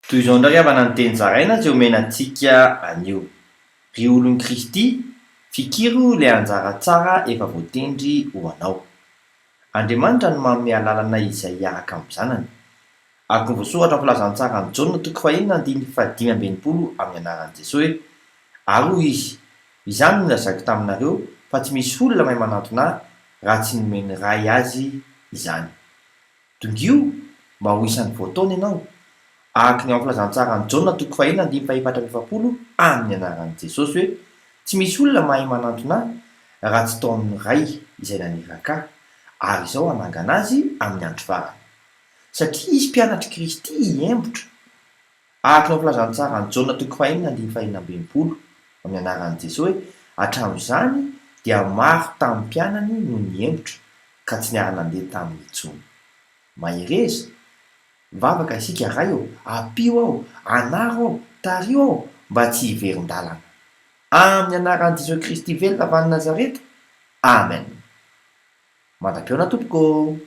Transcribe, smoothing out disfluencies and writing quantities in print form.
Toy izao indray avana ny teny zaraina zay omenantsika anio. Ry olon'i Kristy, fikiry ilay anjara tsara efa voatendry ho anao. Andriamanitra no manome alalana izay hiaraka amin'ny zanany. Araka ny voasoratra amin'ny filazantsara ny Jaona 1:5-6 amin'ny anaran'i Jesosy hoe: ary hoy izy, izany no lazaiko taminareo fa tsy misy olona mahay manantona ahy raha tsy nomeny ray azy izany. Dongio mba ho isan'ny voataony ianao. Araka ny ao amin'ny filazantsara ny Jaona 1:4-7 amin'ny anaran'i Jesosy hoe: tsy misy olona mahay manantona ahy raha tsy tao amin'ny ray izay naniraka ahy, ary izao hanangana azy amin'ny andro farany. Satria izy mpianatry Kristy hiembotra. Araka ny ao amin'ny filazantsara ny Jaona 1:1-12 amin'ny anaran'i Jesosy hoe: hatramin'izany dia maro tamin'ny mpianany no niembotra ka tsy niara-nandeha tamin'ny intsony. Mahireza, mivavaka isika ray ao, ampio ao, anaro ao, tario ao mba tsy hiverin-dalana. Amin'ny anaran'i Jesosy Kristy velona avy any Nazareta. Amen. Mandram-peona tompoko.